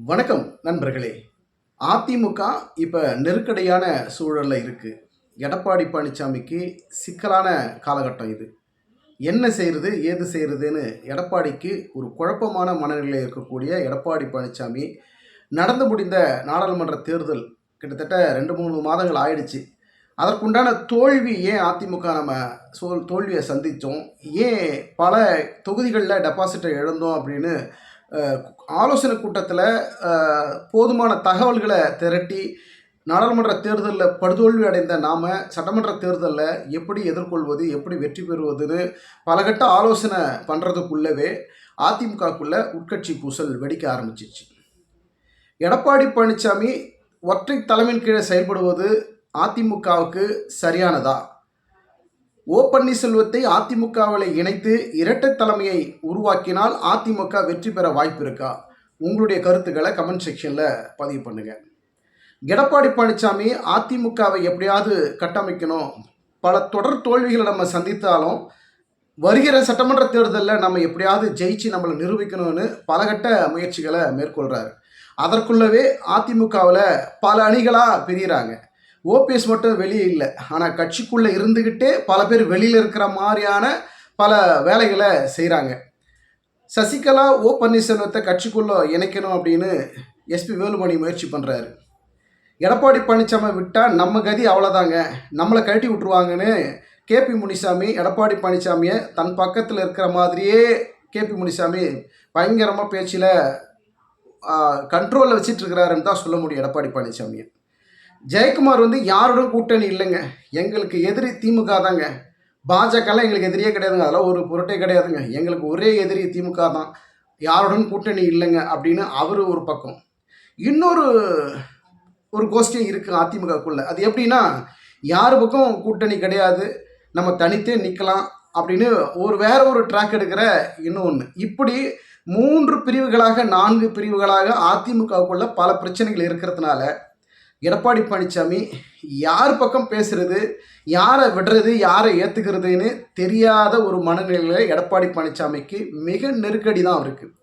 வணக்கம் நண்பர்களே. அதிமுக இப்போ நெருக்கடியான சூழலில் இருக்குது. எடப்பாடி பழனிசாமிக்கு சிக்கலான காலகட்டம் இது. என்ன செய்கிறது ஏது செய்கிறதுன்னு எடப்பாடிக்கு ஒரு குழப்பமான மனநிலையில் இருக்கக்கூடிய எடப்பாடி பழனிசாமி, நடந்து முடிந்த நாடாளுமன்ற தேர்தல் கிட்டத்தட்ட 2-3 மாதங்கள் ஆயிடுச்சு. அதற்குண்டான தோல்வி ஏன் அதிமுக நம்ம தோல்வியை சந்தித்தோம், ஏன் பல தொகுதிகளில் டெபாசிட்டை இழந்தோம் அப்படின்னு ஆலோசனை கூட்டத்தில் போதுமான தகவல்களை திரட்டி நாடாளுமன்ற தேர்தலில் படுதோல்வி அடைந்த நாம் சட்டமன்ற தேர்தலில் எப்படி எதிர்கொள்வது, எப்படி வெற்றி பெறுவதுன்னு பலகட்ட ஆலோசனை பண்ணுறதுக்குள்ளவே அதிமுகக்குள்ளே உட்கட்சி பூசல் வெடிக்க ஆரம்பிச்சிச்சு. எடப்பாடி பழனிசாமி ஒற்றை தலைமையின் கீழே செயல்படுவது அதிமுகவுக்கு சரியானதா? ஓ பன்னீர்செல்வத்தை அதிமுகவில் இணைத்து இரட்டை தலைமையை உருவாக்கினால் அதிமுக வெற்றி பெற வாய்ப்பு இருக்கா? உங்களுடைய கருத்துக்களை கமெண்ட் செக்ஷனில் பதிவு பண்ணுங்கள். எடப்பாடி பழனிசாமி அதிமுகவை எப்படியாவது கட்டமைக்கணும், பல தொடர் தோல்விகளை நம்ம சந்தித்தாலும் வருகிற சட்டமன்ற தேர்தலில் நம்ம எப்படியாவது ஜெயிச்சு நம்மளை நிரூபிக்கணும்னு பலகட்ட முயற்சிகளை மேற்கொள்கிறாரு. அதற்குள்ளவே அதிமுகவில் பல அணிகளாக பிரிகிறாங்க. ஓபிஎஸ் மட்டும் வெளியே இல்லை, ஆனால் கட்சிக்குள்ளே இருந்துக்கிட்டே பல பேர் வெளியில் இருக்கிற மாதிரியான பல வேலைகளை செய்கிறாங்க. சசிகலா ஓ பன்னீர்செல்வத்தை கட்சிக்குள்ளே இணைக்கணும் அப்படின்னு எஸ்பி வேலுமணி முயற்சி பண்ணுறாரு. எடப்பாடி பழனிசாமி விட்டால் நம்ம கதி அவ்வளோதாங்க, நம்மளை கழட்டி விட்டுருவாங்கன்னு கேபி முனிசாமி எடப்பாடி பழனிசாமியை தன் பக்கத்தில் இருக்கிற மாதிரியே கேபி முனிசாமி பயங்கரமாக பேச்சில் கண்ட்ரோலில் வச்சிட்ருக்கிறாருன்னு தான் சொல்ல முடியும் எடப்பாடி பழனிசாமியை. ஜெயக்குமார் யாருடன் கூட்டணி இல்லைங்க, எங்களுக்கு எதிரி திமுக தாங்க, பாஜகலாம் எங்களுக்கு எதிரியே கிடையாதுங்க, அதெல்லாம் ஒரு பொருட்டே கிடையாதுங்க, எங்களுக்கு ஒரே எதிரி திமுக தான், யாருடன் கூட்டணி இல்லைங்க அப்படின்னு அவர் ஒரு பக்கம். இன்னொரு கோஷ்டியும் இருக்குது அதிமுகக்குள்ளே. அது எப்படின்னா, யார் பக்கம் கூட்டணி கிடையாது, நம்ம தனித்தே நிற்கலாம் அப்படின்னு வேற ஒரு ட்ராக் எடுக்கிற இன்னொன்று. இப்படி 3 பிரிவுகளாக 4 பிரிவுகளாக அதிமுகவுக்குள்ள பல பிரச்சனைகள் இருக்கிறதுனால எடப்பாடி பழனிசாமி யார் பக்கம் பேசுறது, யாரை விடுறது, யாரை ஏற்றுக்கிறதுன்னு தெரியாத ஒரு மனநிலையில் எடப்பாடி பழனிசாமிக்கு மிக நெருக்கடி தான் இருக்குது.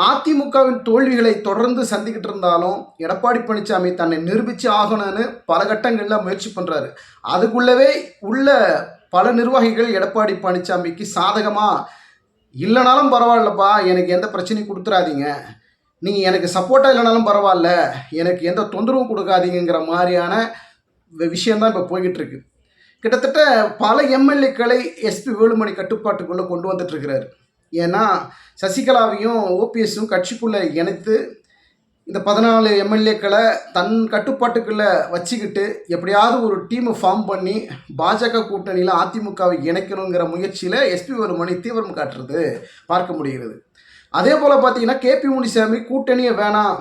அதிமுகவின் தோல்விகளை தொடர்ந்து சந்திக்கிட்டு இருந்தாலும் எடப்பாடி பழனிசாமி தன்னை நிரூபித்து ஆகணும்னு பல கட்டங்களில் முயற்சி பண்ணுறாரு. அதுக்குள்ளவே உள்ள பல நிர்வாகிகள் எடப்பாடி பழனிசாமிக்கு சாதகமாக இல்லைனாலும் பரவாயில்லப்பா, எனக்கு எந்த பிரச்சனையும் கொடுத்துறாதீங்க, நீங்கள் எனக்கு சப்போர்ட்டாக இல்லைனாலும் பரவாயில்ல, எனக்கு எந்த தொந்தரவும் கொடுக்காதீங்கிற மாதிரியான விஷயந்தான் இப்போ போய்கிட்டுருக்கு. கிட்டத்தட்ட பல எம்எல்ஏக்களை எஸ்பி வேலுமணி கட்டுப்பாட்டுக்குள்ளே கொண்டு வந்துட்டுருக்கிறாரு. ஏன்னா சசிகலாவையும் ஓபிஎஸும் கட்சிக்குள்ளே இணைத்து இந்த 14 எம்எல்ஏக்களை தன் கட்டுப்பாட்டுக்குள்ளே வச்சுக்கிட்டு எப்படியாவது ஒரு டீமை ஃபார்ம் பண்ணி பாஜக கூட்டணியில் அதிமுகவை இணைக்கணுங்கிற முயற்சியில் எஸ்பி வேலுமணி தீவிரம் காட்டுறது பார்க்க முடிகிறது. அதே போல் பார்த்தீங்கன்னா கேபி முனிசாமி கூட்டணியை வேணாம்,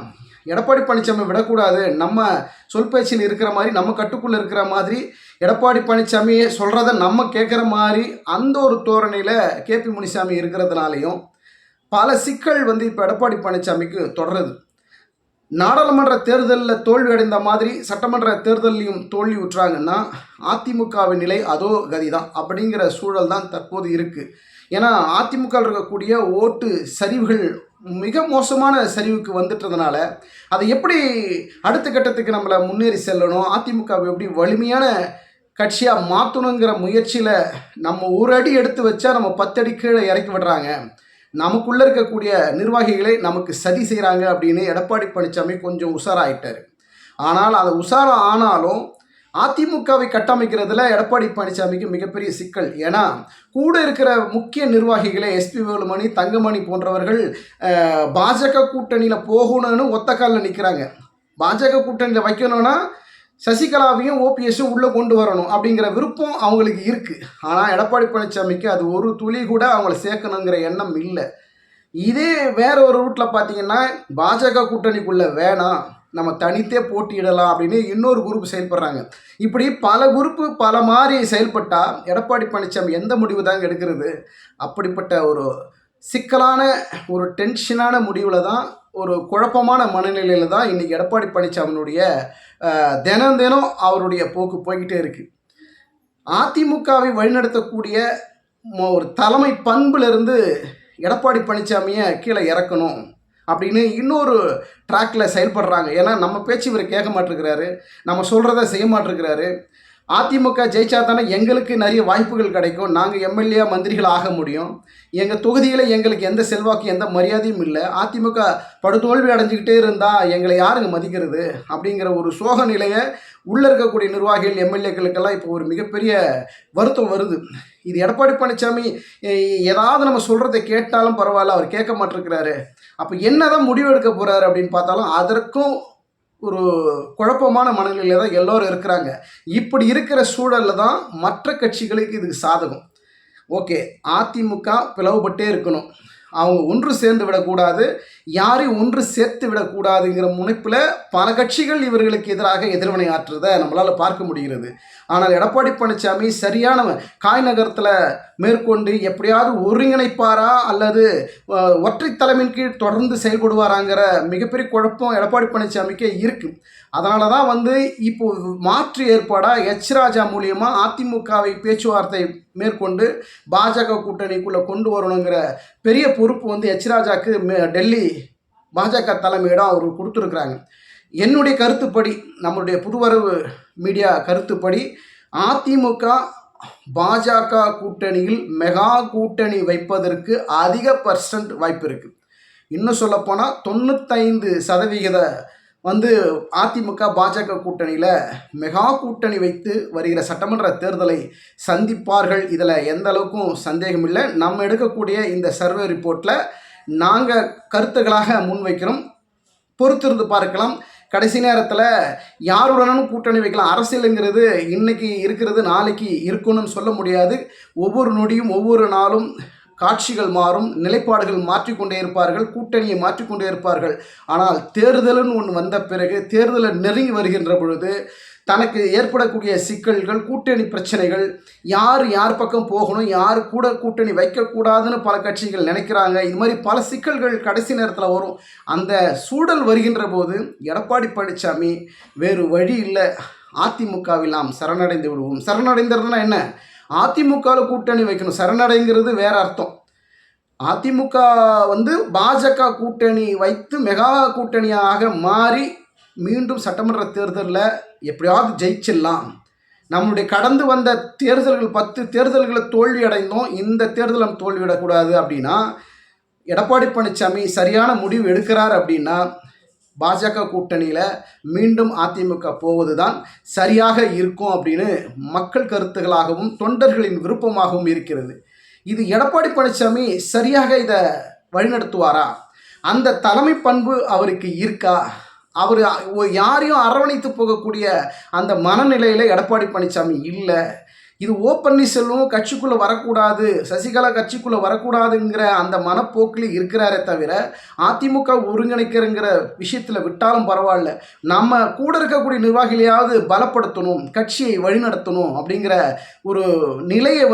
எடப்பாடி பழனிசாமி விடக்கூடாது, நம்ம சொல் பேச்சில் இருக்கிற மாதிரி, நம்ம கட்டுக்குள்ளே இருக்கிற மாதிரி, எடப்பாடி பழனிசாமி சொல்கிறத நம்ம கேட்குற மாதிரி அந்த ஒரு தோரணையில் கேபி முனிசாமி இருக்கிறதுனாலையும் பல சிக்கல் இப்போ எடப்பாடி பழனிசாமிக்கு தொடருது. நாடாளுமன்ற தேர்தலில் தோல்வி அடைந்த மாதிரி சட்டமன்ற தேர்தலையும் தோல்வி உற்றாங்கன்னா அதிமுகவின் நிலை அதோ கதி தான் அப்படிங்கிற சூழல் தான் தற்போது இருக்குது. ஏன்னா அதிமுக இருக்கக்கூடிய ஓட்டு சரிவுகள் மிக மோசமான சரிவுக்கு வந்துட்டதுனால அதை எப்படி அடுத்த கட்டத்துக்கு நம்மளை முன்னேறி செல்லணும், அதிமுகவை எப்படி வலிமையான கட்சியாக மாற்றணுங்கிற முயற்சியில் நம்ம ஒரு அடி எடுத்து வச்சா நம்ம 10 அடி கீழே இறக்கி விடுறாங்க, நமக்குள்ளே இருக்கக்கூடிய நிர்வாகிகளை நமக்கு சதி செய்கிறாங்க அப்படின்னு எடப்பாடி பழனிசாமி கொஞ்சம் உஷாராயிட்டார். ஆனால் அதை உஷாரம் ஆனாலும் அதிமுகவை கட்டமைக்கிறதுல எடப்பாடி பழனிசாமிக்கு மிகப்பெரிய சிக்கல். ஏன்னா கூட இருக்கிற முக்கிய நிர்வாகிகளே எஸ்பி வேலுமணி, தங்கமணி போன்றவர்கள் பாஜக கூட்டணியில் போகணும்னு ஒத்த காலில் நிற்கிறாங்க. பாஜக கூட்டணியில் வைக்கணும்னா சசிகலாவையும் ஓபிஎஸும் உள்ளே கொண்டு வரணும் அப்படிங்கிற விருப்பம் அவங்களுக்கு இருக்குது. ஆனால் எடப்பாடி பழனிசாமிக்கு அது ஒரு துளி கூட அவங்கள சேர்க்கணுங்கிற எண்ணம் இல்லை. இதே வேற ஒரு ரூட்டில் பார்த்தீங்கன்னா பாஜக கூட்டணிக்குள்ளே வேணாம், நம்ம தனித்தே போட்டியிடலாம் அப்படின்னு இன்னொரு குரூப் செயல்படுறாங்க. இப்படி பல குரூப்பு பல மாதிரி செயல்பட்டால் எடப்பாடி பழனிசாமி எந்த முடிவு தாங்க எடுக்கிறது? அப்படிப்பட்ட ஒரு சிக்கலான ஒரு டென்ஷனான முடிவில் தான், ஒரு குழப்பமான மனநிலையில் தான் இன்றைக்கி எடப்பாடி பழனிசாமியினுடைய தினம் அவருடைய போக்கு போய்கிட்டே இருக்குது. அதிமுகவை வழிநடத்தக்கூடிய ஒரு தலைமை பண்பிலிருந்து எடப்பாடி பழனிசாமியை கீழே இறக்கணும், அப்படின்னு இன்னொரு ட்ராக்கில் செயல்படுறாங்க. ஏன்னா நம்ம பேச்சு இவர் கேட்க மாட்டிருக்கிறாரு, நம்ம சொல்கிறத செய்ய மாட்டிருக்கிறாரு. அதிமுக ஜெயிச்சா தானே எங்களுக்கு நிறைய வாய்ப்புகள் கிடைக்கும், நாங்கள் எம்எல்ஏ மந்திரிகள் ஆக முடியும், எங்கள் தொகுதியில் எங்களுக்கு எந்த செல்வாக்கும் எந்த மரியாதையும் இல்லை, அதிமுக படுதோல்வி அடைஞ்சிக்கிட்டே இருந்தால் எங்களை யாருங்க மதிக்கிறது அப்படிங்கிற ஒரு சோக நிலையை உள்ளே இருக்கக்கூடிய நிர்வாகிகள் எம்எல்ஏக்களுக்கெல்லாம் இப்போ ஒரு மிகப்பெரிய வருத்தம் வருது. இது எடப்பாடி பழனிசாமி ஏதாவது நம்ம சொல்கிறத கேட்டாலும் பரவாயில்ல, அவர் கேட்க மாட்டிருக்கிறாரு. அப்போ என்ன தான் முடிவு எடுக்க போகிறாரு அப்படின்னு பார்த்தாலும் அதற்கும் ஒரு குழப்பமான மனநிலையில் தான் எல்லோரும் இருக்கிறாங்க. இப்படி இருக்கிற சூழலில் தான் மற்ற கட்சிகளுக்கு இதுக்கு சாதகம். ஓகே, அதிமுக பிளவுபட்டே இருக்கணும், அவங்க ஒன்று சேர்ந்து விடக்கூடாது, யாரையும் ஒன்று சேர்த்து விடக்கூடாதுங்கிற முனைப்பில் பல கட்சிகள் இவர்களுக்கு எதிராக எதிர்வினை ஆற்றுறதை நம்மளால் பார்க்க முடிகிறது. ஆனால் எடப்பாடி பழனிசாமி சரியான காய் நகரத்தில் மேற்கொண்டு எப்படியாவது ஒருங்கிணைப்பாரா அல்லது ஒற்றை தலைமையின் கீழ் தொடர்ந்து செயல்படுவாராங்கிற மிகப்பெரிய குழப்பம் எடப்பாடி பழனிசாமிக்கே இருக்குது. அதனால தான் இப்போ மாற்று ஏற்பாடாக எச் ராஜா மூலியமாக அதிமுகவை பேச்சுவார்த்தை மேற்கொண்டு பாஜக கூட்டணிக்குள்ளே கொண்டு வரணுங்கிற பெரிய பொறுப்பு எச் ராஜாக்கு டெல்லி பாஜக தலைமையிடம் அவர் கொடுத்துருக்குறாங்க. என்னுடைய கருத்துப்படி, நம்மளுடைய புதுவரவு மீடியா கருத்துப்படி, அதிமுக பாஜக கூட்டணியில் மெகா கூட்டணி வைப்பதற்கு அதிக % வாய்ப்பு இருக்குது. இன்னும் சொல்லப்போனால் 95% அதிமுக பாஜக கூட்டணியில் மெகா கூட்டணி வைத்து வருகிற சட்டமன்ற தேர்தலை சந்திப்பார்கள். இதில் எந்த அளவுக்கும் சந்தேகம் இல்லை. நம்ம எடுக்கக்கூடிய இந்த சர்வே ரிப்போர்ட்டில் நாங்கள் கருத்துக்களாக முன்வைக்கிறோம், பொறுத்திருந்து பார்க்கலாம். கடைசி நேரத்தில் யாருடனும் கூட்டணி வைக்கலாம். அரசியலுங்கிறது இன்றைக்கி இருக்கிறது நாளைக்கு இருக்குன்னு சொல்ல முடியாது. ஒவ்வொரு நொடியும் ஒவ்வொரு நாளும் காட்சிகள் மாறும், நிலைப்பாடுகள் மாற்றிக்கொண்டே இருப்பார்கள், கூட்டணியை மாற்றிக்கொண்டே இருப்பார்கள். ஆனால் தேர்தல்னு ஒன்று வந்த பிறகு, தேர்தலை நெருங்கி வருகின்ற பொழுது தனக்கு ஏற்படக்கூடிய சிக்கல்கள், கூட்டணி பிரச்சனைகள், யார் பக்கம் போகணும், யார் கூட கூட்டணி வைக்கக்கூடாதுன்னு பல கட்சிகள் நினைக்கிறாங்க. இது மாதிரி பல சிக்கல்கள் கடைசி நேரத்தில் வரும். அந்த சூழல் வருகின்ற போது எடப்பாடி பழனிசாமி வேறு வழி இல்லை, அதிமுகவில் நாம் சரணடைந்து விடுவோம். சரணடைந்ததுன்னா என்ன? அதிமுகவில் கூட்டணி வைக்கணும். சரணடைங்கிறது வேற அர்த்தம். அதிமுக பாஜக கூட்டணி வைத்து மெகா கூட்டணியாக மாறி மீண்டும் சட்டமன்ற தேர்தலில் எப்படியாவது ஜெயிச்சிடலாம். நம்முடைய கடந்து வந்த தேர்தல்கள் 10 தேர்தல்களை தோல்வி அடைந்தோம், இந்த தேர்தல் நம்ம தோல்வியிடக்கூடாது அப்படின்னா எடப்பாடி பழனிசாமி சரியான முடிவு எடுக்கிறார் அப்படின்னா பாஜக கூட்டணியில் மீண்டும் அதிமுக போவது தான் சரியாக இருக்கும் அப்படின்னு மக்கள் கருத்துகளாகவும் தொண்டர்களின் விருப்பமாகவும் இருக்கிறது. இது எடப்பாடி பழனிசாமி சரியாக இதை வழிநடத்துவாரா? அந்த தலைமை பண்பு அவருக்கு இருக்கா? அவர் யாரையும் அரவணைத்து போகக்கூடிய அந்த மனநிலையில் எடப்பாடி பழனிசாமி இல்லை. இது ஓ பன்னீர்செல்வம் கட்சிக்குள்ளே வரக்கூடாது, சசிகலா கட்சிக்குள்ளே வரக்கூடாதுங்கிற அந்த மனப்போக்கில் இருக்கிறாரே தவிர அதிமுக ஒருங்கிணைக்கிறங்கிற விஷயத்தில் விட்டாலும் பரவாயில்ல, நம்ம கூட இருக்கக்கூடிய நிர்வாகிகளையாவது பலப்படுத்தணும், கட்சியை வழிநடத்தணும் அப்படிங்கிற ஒரு நிலையை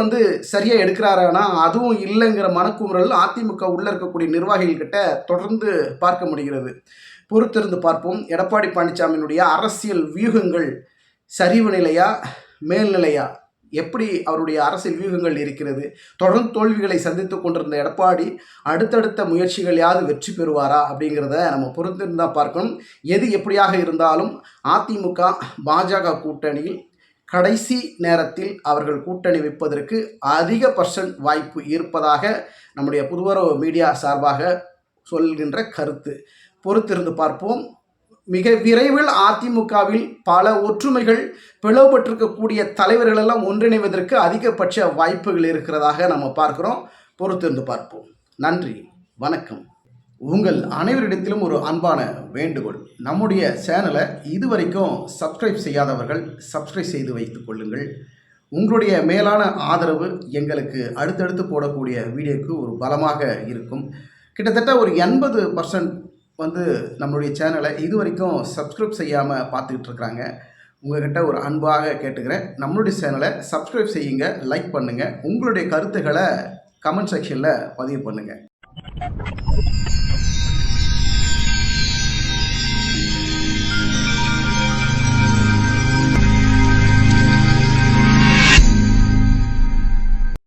சரியாக எடுக்கிறாரானா அதுவும் இல்லைங்கிற மனக்குமுறல் அதிமுக உள்ளே இருக்கக்கூடிய நிர்வாகிகள்கிட்ட தொடர்ந்து பார்க்க முடிகிறது. பொறுத்திருந்து பார்ப்போம். எடப்பாடி பழனிசாமியினுடைய அரசியல் வியூகங்கள் சரிவு நிலையா மேல்நிலையா, எப்படி அவருடைய அரசியல் வியூகங்கள் இருக்கிறது? தொடர்ந்து தோல்விகளை சந்தித்து கொண்டிருந்த எடப்பாடி அடுத்தடுத்த முயற்சிகளையாவது வெற்றி பெறுவாரா அப்படிங்கிறத நம்ம பொறுத்திருந்தால் பார்க்கணும். எது எப்படியாக இருந்தாலும் அதிமுக பாஜக கூட்டணியில் கடைசி நேரத்தில் அவர்கள் கூட்டணி வைப்பதற்கு அதிக % வாய்ப்பு இருப்பதாக நம்முடைய புதுவரவு மீடியா சார்பாக சொல்கின்ற கருத்து. பொறுத்திருந்து பார்ப்போம். மிக விரைவில் அதிமுகவில் பல ஒற்றுமைகள், பிளவுபட்டிருக்கக்கூடிய தலைவர்களெல்லாம் ஒன்றிணைவதற்கு அதிகபட்ச வாய்ப்புகள் இருக்கிறதாக நம்ம பார்க்குறோம். பொறுத்திருந்து பார்ப்போம். நன்றி, வணக்கம். உங்கள் அனைவரிடத்திலும் ஒரு அன்பான வேண்டுகோள், நம்முடைய சேனலை இதுவரைக்கும் சப்ஸ்கிரைப் செய்யாதவர்கள் சப்ஸ்கிரைப் செய்து வைத்துக் கொள்ளுங்கள். உங்களுடைய மேலான ஆதரவு எங்களுக்கு அடுத்தடுத்து போடக்கூடிய வீடியோக்கு ஒரு பலமாக இருக்கும். கிட்டத்தட்ட ஒரு 80% நம்மளுடைய சேனலை இது வரைக்கும் சப்ஸ்கிரைப் செய்யாமல் பார்த்துக்கிட்டு இருக்கிறாங்க. உங்கள்கிட்ட ஒரு அன்பாக கேட்டுக்கிறேன், நம்மளுடைய சேனலை சப்ஸ்கிரைப் செய்யுங்க, லைக் பண்ணுங்கள், உங்களுடைய கருத்துக்களை கமெண்ட் செக்ஷனில் பதிவு பண்ணுங்கள்.